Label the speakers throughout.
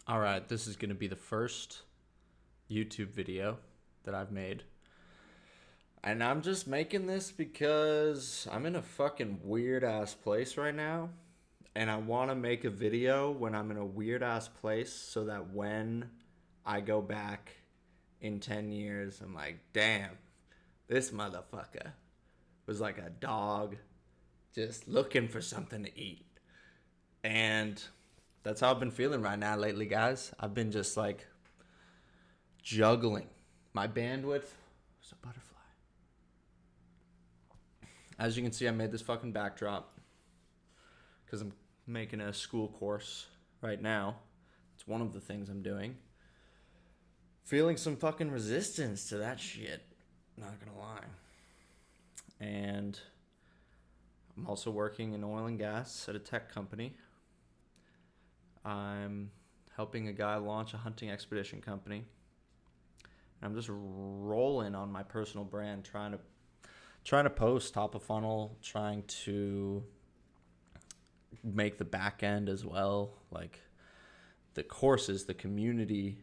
Speaker 1: All right, this is going to be the first YouTube video that I've made. And I'm just making this because I'm in a fucking weird ass place right now. And I want to make a video when I'm in a weird ass place so that when I go back in 10 years, I'm like, damn, this motherfucker was like a dog just looking for something to eat. And that's how I've been feeling right now lately, guys. I've been just like juggling my bandwidth. There's a butterfly. As you can see, I made this fucking backdrop because I'm making a school course right now. It's one of the things I'm doing. Feeling some fucking resistance to that shit, not gonna lie. And I'm also working in oil and gas at a tech company. I'm helping a guy launch a hunting expedition company. And I'm just rolling on my personal brand, trying to post top of funnel, trying to make the back end as well, like the courses, the community,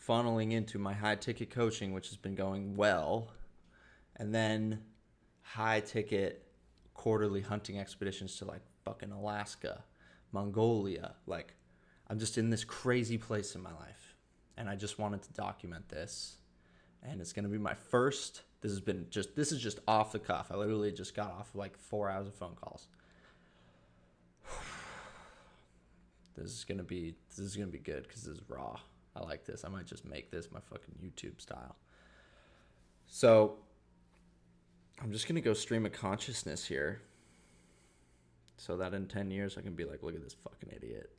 Speaker 1: funneling into my high ticket coaching, which has been going well, and then high ticket quarterly hunting expeditions to like fucking Alaska, Mongolia. Like, I'm just in this crazy place in my life, and I just wanted to document this. And it's going to be my first. This is just off the cuff. I literally just got off like 4 hours of phone calls. This is gonna be good because this is raw. I like this. I might just make this my fucking YouTube style. So I'm just gonna go stream of consciousness here, so that in 10 years I can be like, look at this fucking idiot.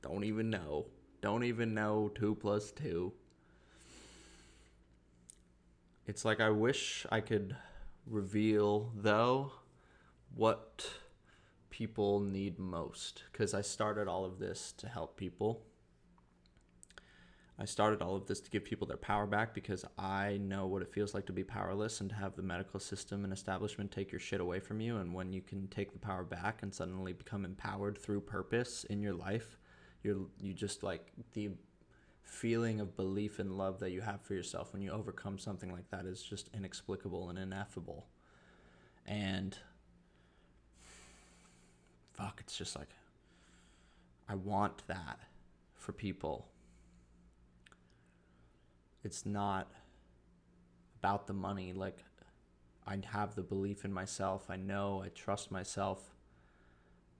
Speaker 1: Don't even know. Don't even know 2 + 2. It's like I wish I could reveal though what people need most, because I started all of this to help people. I started all of this to give people their power back because I know what it feels like to be powerless and to have the medical system and establishment take your shit away from you. And when you can take the power back and suddenly become empowered through purpose in your life, you just like the feeling of belief and love that you have for yourself when you overcome something like that is just inexplicable and ineffable. And fuck, it's just like, I want that for people. It's not about the money. Like, I have the belief in myself. I trust myself.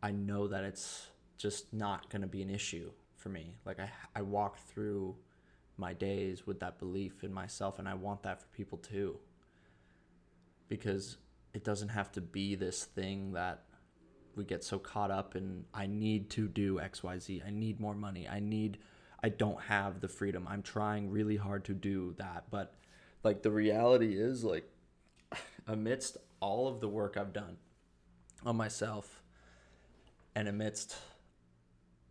Speaker 1: I know that it's just not going to be an issue for me. Like, I walk through my days with that belief in myself, and I want that for people too. Because it doesn't have to be this thing that we get so caught up in. I need to do XYZ. I need more money. I don't have the freedom. I'm trying really hard to do that. But like, the reality is, like, amidst all of the work I've done on myself and amidst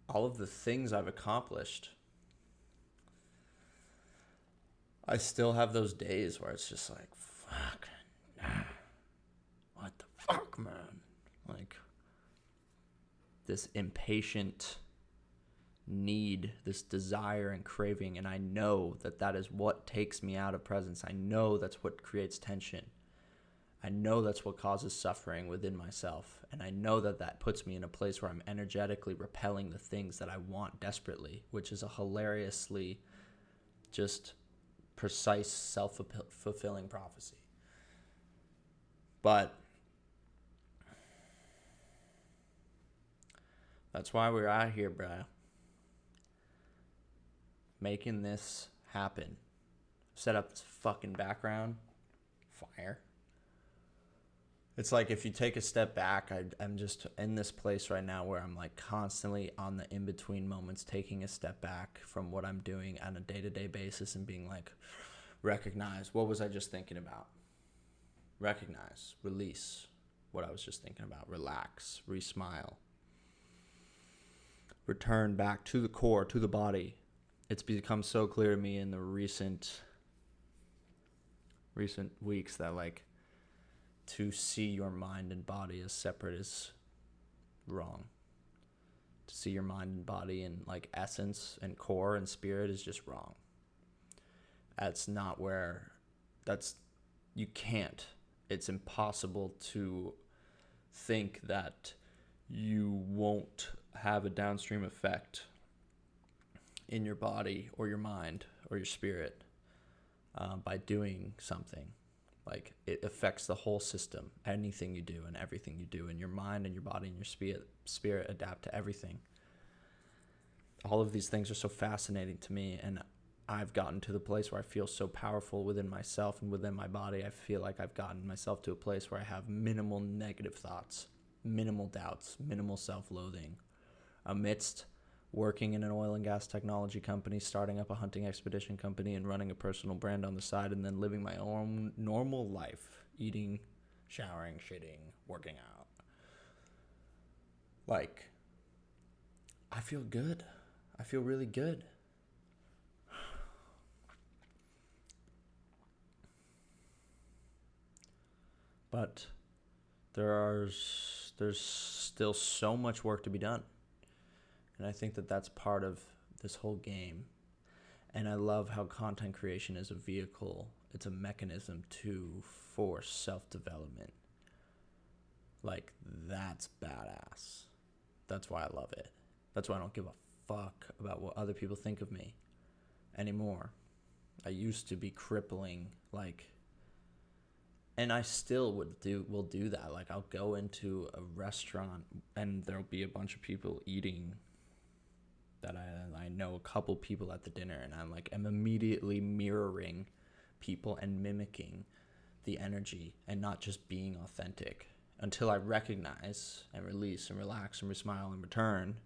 Speaker 1: all of the things I've accomplished, I still have those days where it's just like, fuck, what the fuck, man? Like, this impatient need, this desire and craving, and I know that is what takes me out of presence. I know that's what creates tension. I know that's what causes suffering within myself, and I know that puts me in a place where I'm energetically repelling the things that I want desperately, which is a hilariously just precise self-fulfilling prophecy. But that's why we're out here, bro. Making this happen. Set up this fucking background. Fire. It's like, if you take a step back, I'm just in this place right now where I'm like constantly on the in-between moments, taking a step back from what I'm doing on a day-to-day basis and being like, recognize, what was I just thinking about? Recognize, release what I was just thinking about. Relax, re-smile. Return back to the core, to the body. It's become so clear to me in the recent weeks that, like, to see your mind and body as separate is wrong. to see your mind and body and like essence and core and spirit is just wrong. That's not where, you can't. It's impossible to think that you won't have a downstream effect in your body or your mind or your spirit by doing something. Like, it affects the whole system. Anything you do and everything you do, and your mind and your body and your spirit adapt to everything. All of these things are so fascinating to me, and I've gotten to the place where I feel so powerful within myself and within my body. I feel like I've gotten myself to a place where I have minimal negative thoughts, minimal doubts, minimal self-loathing, amidst working in an oil and gas technology company, starting up a hunting expedition company, and running a personal brand on the side, and then living my own normal life, eating, showering, shitting, working out. Like, I feel good. I feel really good. But there's still so much work to be done. And I think that that's part of this whole game. And I love how content creation is a vehicle. It's a mechanism to force self-development. Like, that's badass. That's why I love it. That's why I don't give a fuck about what other people think of me anymore. I used to be crippling, like, and I still will do that. Like, I'll go into a restaurant and there'll be a bunch of people eating that I know a couple people at the dinner, and I'm immediately mirroring people and mimicking the energy and not just being authentic until I recognize and release and relax and smile and return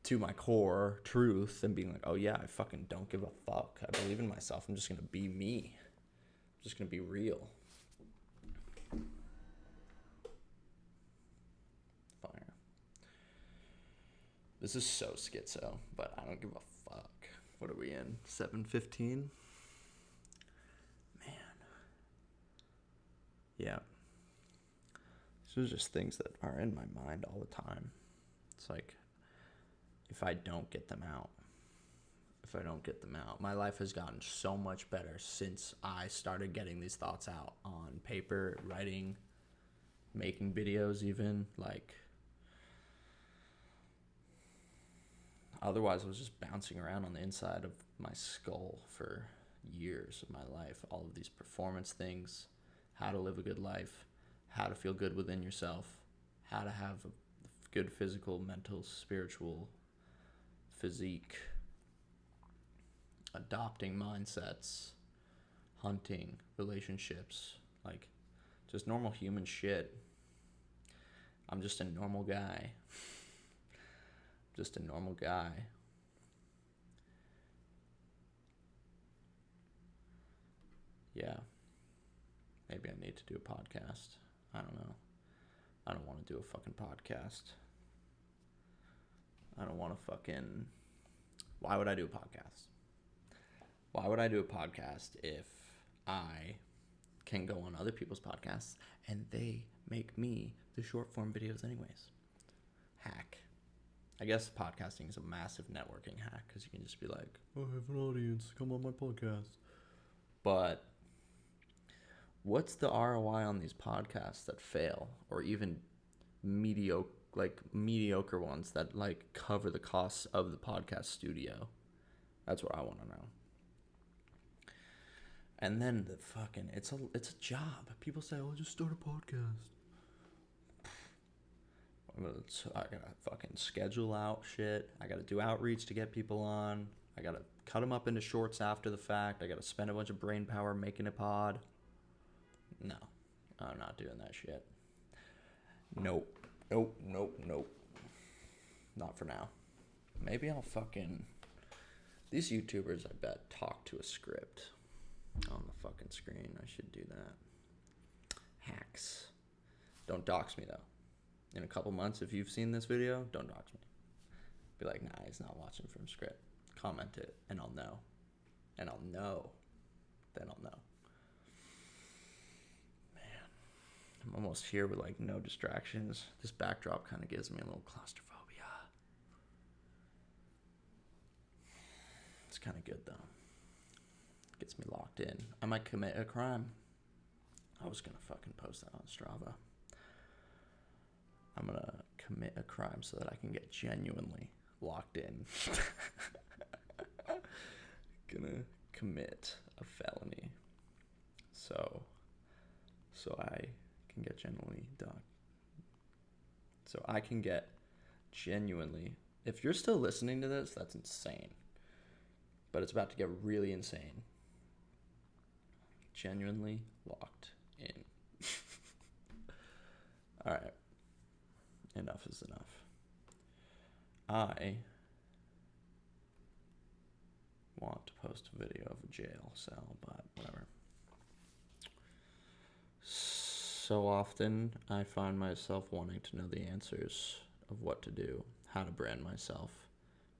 Speaker 1: to my core truth and being like, oh yeah, I fucking don't give a fuck. I believe in myself. I'm just going to be me. I'm just going to be real. Fire. This is so schizo, but I don't give a fuck. What are we in? 7:15? Man. Yeah. These are just things that are in my mind all the time. It's like, if I don't get them out, my life has gotten so much better since I started getting these thoughts out on paper, writing, making videos even. Like, otherwise I was just bouncing around on the inside of my skull for years of my life. All of these performance things, how to live a good life, how to feel good within yourself, how to have a good physical, mental, spiritual physique, adopting mindsets, hunting, relationships, like just normal human shit. I'm just a normal guy. Yeah. Maybe I need to do a podcast. I don't know. I don't want to do a fucking podcast. I don't want to fucking... Why would I do a podcast? Why would I do a podcast if I can go on other people's podcasts and they make me the short form videos anyways? Hack. I guess podcasting is a massive networking hack because you can just be like, oh, I have an audience, come on my podcast. But what's the ROI on these podcasts that fail, or even mediocre ones that like cover the costs of the podcast studio? That's what I want to know. And then the fucking, it's a job. People say, oh, just start a podcast. I gotta fucking schedule out shit. I gotta do outreach to get people on. I gotta cut them up into shorts after the fact. I gotta spend a bunch of brain power making a pod. No, I'm not doing that shit. Nope. Not for now. Maybe I'll fucking... These YouTubers, I bet, talk to a script on the fucking screen. I should do that. Hacks. Don't dox me, though. In a couple months, if you've seen this video, don't dox me. Be like, nah, he's not watching from script. Comment it, and I'll know. Then I'll know. Man, I'm almost here with, like, no distractions. This backdrop kind of gives me a little claustrophobia. is kind of good, though. Gets me locked in. I might commit a crime. I was going to fucking post that on Strava. I'm going to commit a crime so that I can get genuinely locked in. Gonna commit a felony. So I can get genuinely done. So I can get genuinely... If you're still listening to this, that's insane. But it's about to get really insane. Genuinely locked in. Alright. Enough is enough. I want to post a video of a jail cell, but whatever. So often I find myself wanting to know the answers of what to do, how to brand myself.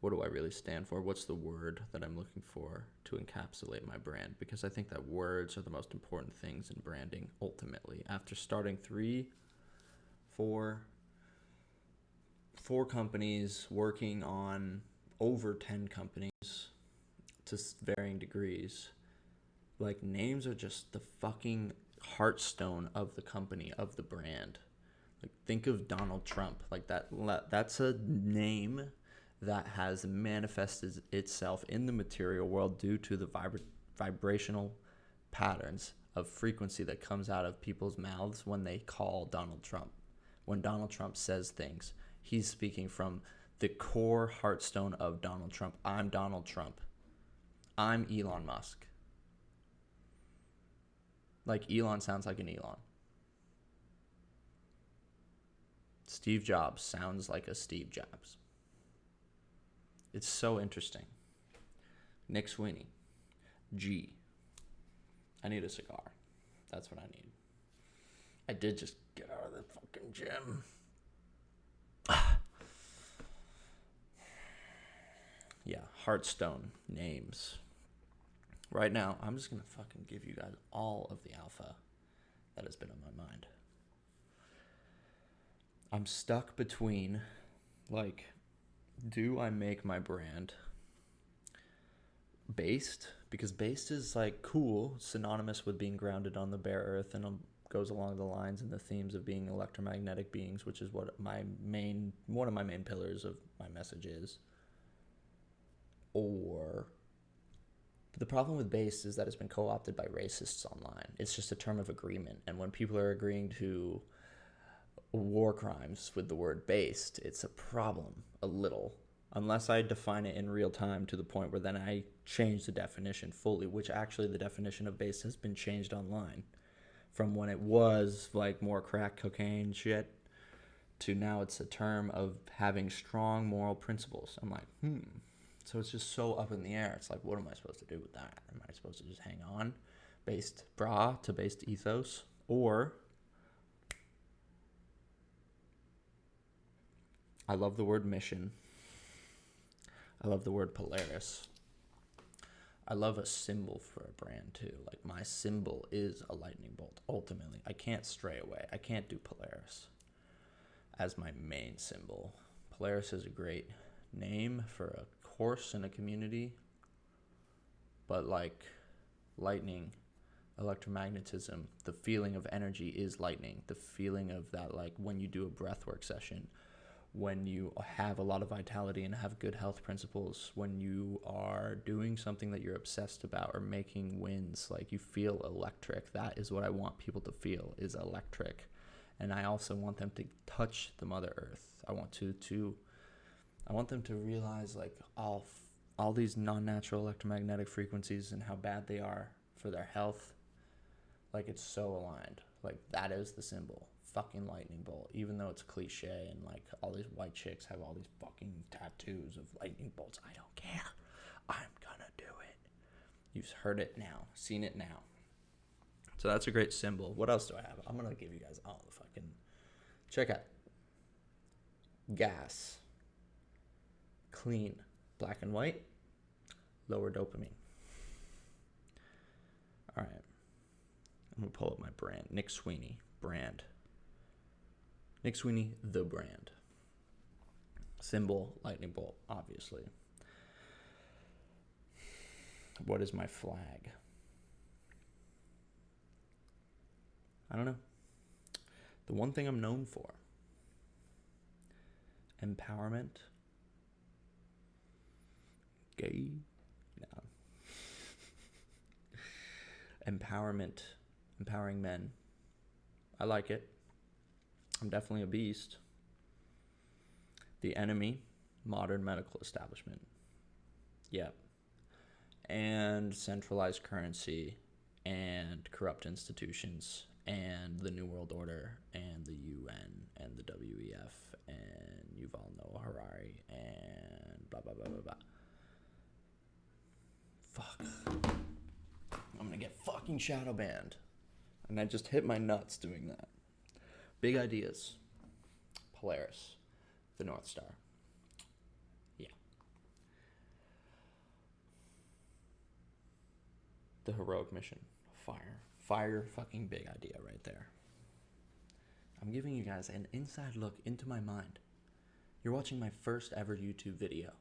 Speaker 1: What do I really stand for? What's the word that I'm looking for to encapsulate my brand? Because I think that words are the most important things in branding, ultimately. After starting four companies, working on over 10 companies to varying degrees, like, names are just the fucking heartstone of the company, of the brand. Like, think of Donald Trump. Like, that's a name that has manifested itself in the material world due to the vibrational patterns of frequency that comes out of people's mouths when they call Donald Trump. When Donald Trump says things, he's speaking from the core heartstone of Donald Trump. I'm Donald Trump. I'm Elon Musk. Like, Elon sounds like an Elon. Steve Jobs sounds like a Steve Jobs. It's so interesting. Nick Sweeney. G. I need a cigar. That's what I need. I did just get out of the fucking gym. Yeah, Hearthstone names. Right now, I'm just going to fucking give you guys all of the alpha that has been on my mind. I'm stuck between, like, do I make my brand based? Because based is, like, cool, synonymous with being grounded on the bare earth, and goes along the lines and the themes of being electromagnetic beings, which is what one of my main pillars of my message is. Or the problem with based is that it's been co-opted by racists online. It's just a term of agreement, and when people are agreeing to war crimes with the word based, it's a problem, a little, unless I define it in real time to the point where then I change the definition fully, which actually the definition of based has been changed online from when it was like more crack cocaine shit to now it's a term of having strong moral principles. I'm like, so it's just so up in the air. It's like, what am I supposed to do with that? Am I supposed to just hang on based bra to based ethos? Or I love the word mission. I love the word Polaris. I love a symbol for a brand too. Like, my symbol is a lightning bolt, ultimately. I can't stray away. I can't do Polaris as my main symbol. Polaris is a great name for a course in a community, but like lightning, electromagnetism, the feeling of energy is lightning. The feeling of that, like when you do a breathwork session, when you have a lot of vitality and have good health principles, when you are doing something that you're obsessed about or making wins, like you feel electric. That is what I want people to feel, is electric. And I also want them to touch the Mother Earth. I want them to realize, like, all these non-natural electromagnetic frequencies and how bad they are for their health. Like, it's so aligned. Like, that is the symbol. Fucking lightning bolt. Even though it's cliche and, like, all these white chicks have all these fucking tattoos of lightning bolts. I don't care. I'm gonna do it. You've heard it now. Seen it now. So that's a great symbol. What else do I have? I'm gonna give you guys all the fucking... Check out. Gas. Clean. Black and white. Lower dopamine. All right. I'm going to pull up my brand. Nick Sweeney. Brand. Nick Sweeney, the brand. Symbol, lightning bolt, obviously. What is my flag? I don't know. The one thing I'm known for: empowerment. Gay? No. Empowerment. Empowering men. I like it. I'm definitely a beast. The enemy: modern medical establishment. Yep. And centralized currency and corrupt institutions and the New World Order and the UN and the WEF and Yuval Noah Harari and blah, blah, blah, blah, blah. Fuck. I'm gonna get fucking shadow banned. And I just hit my nuts doing that. Big ideas. Polaris. The North Star. Yeah. The heroic mission. Fire fucking big idea right there. I'm giving you guys an inside look into my mind. You're watching my first ever YouTube video.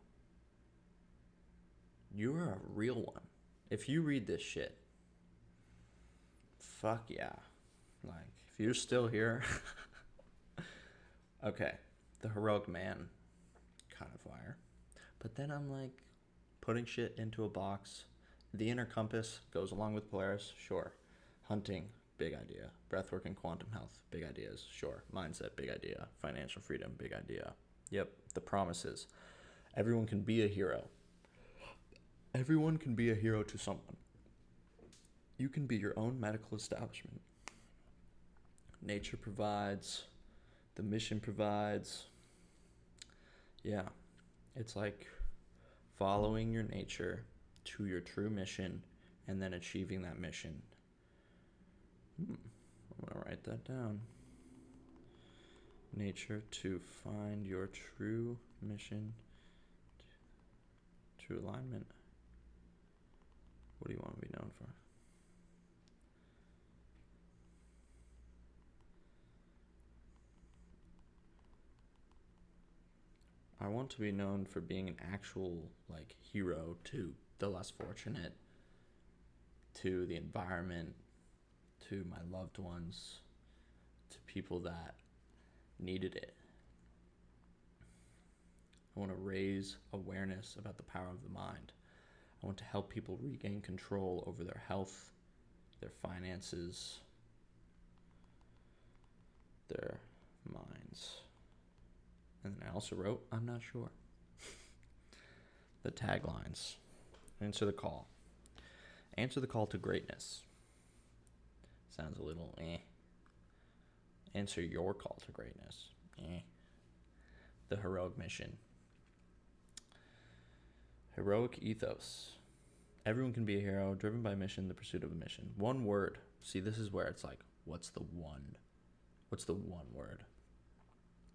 Speaker 1: You're a real one. If you read this shit, fuck yeah. Like, if you're still here, okay, the heroic man, kind of fire. But then I'm like putting shit into a box. The inner compass goes along with Polaris, sure. Hunting, big idea. Breathwork and quantum health, big ideas, sure. Mindset, big idea. Financial freedom, big idea. Yep, the promises. Everyone can be a hero. Everyone can be a hero to someone. You can be your own medical establishment. Nature provides. The mission provides. Yeah, it's like following your nature to your true mission and then achieving that mission. I'm going to write that down. Nature to find your true mission, true alignment. What do you want to be known for? I want to be known for being an actual like hero to the less fortunate, to the environment, to my loved ones, to people that needed it. I want to raise awareness about the power of the mind. I want to help people regain control over their health, their finances, their minds. And then I also wrote, I'm not sure. The taglines. Answer the call. Answer the call to greatness. Sounds a little eh. Answer your call to greatness. Eh. The heroic mission. Heroic ethos. Everyone can be a hero, driven by mission, the pursuit of a mission. One word. See, this is where it's like, what's the one? What's the one word?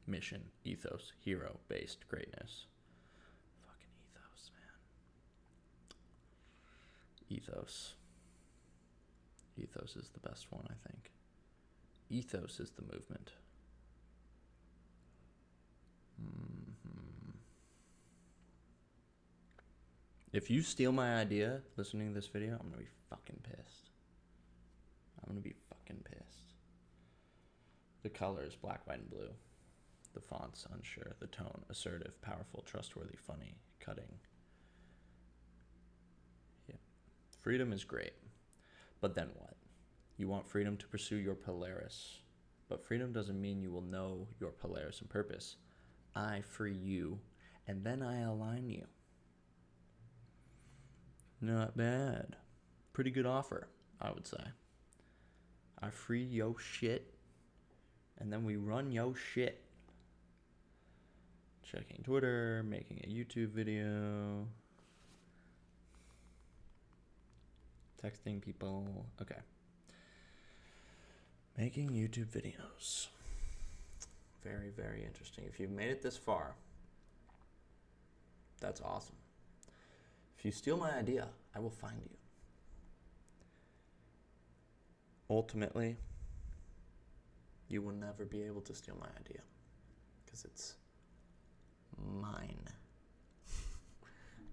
Speaker 1: Mission, ethos, hero-based greatness. Fucking ethos, man. Ethos. Ethos is the best one, I think. Ethos is the movement. If you steal my idea listening to this video, I'm going to be fucking pissed. I'm going to be fucking pissed. The colors, black, white, and blue. The fonts, unsure. The tone, assertive, powerful, trustworthy, funny, cutting. Yeah. Freedom is great. But then what? You want freedom to pursue your Polaris. But freedom doesn't mean you will know your Polaris and purpose. I free you, and then I align you. Not bad. Pretty good offer, I would say. I free yo shit, and then we run yo shit. Checking Twitter, making a YouTube video, texting people. Okay. Making YouTube videos. Very, very interesting. If you've made it this far, that's awesome. If you steal my idea, I will find you. Ultimately, you will never be able to steal my idea because it's mine.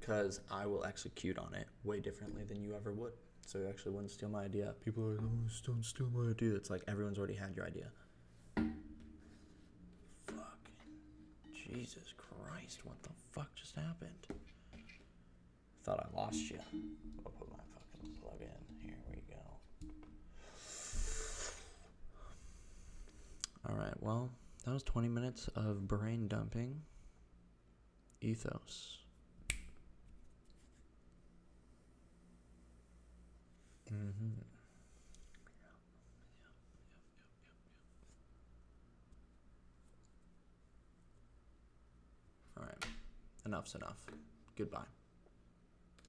Speaker 1: because I will execute on it way differently than you ever would. So you actually wouldn't steal my idea. People are like, oh, don't steal my idea. It's like everyone's already had your idea. Fucking Jesus Christ, what the fuck just happened? Thought I lost you. I'll put my fucking plug in. Here we go. Alright, well, that was 20 minutes of brain dumping. Ethos. Mm-hmm. Alright, enough's enough. Goodbye.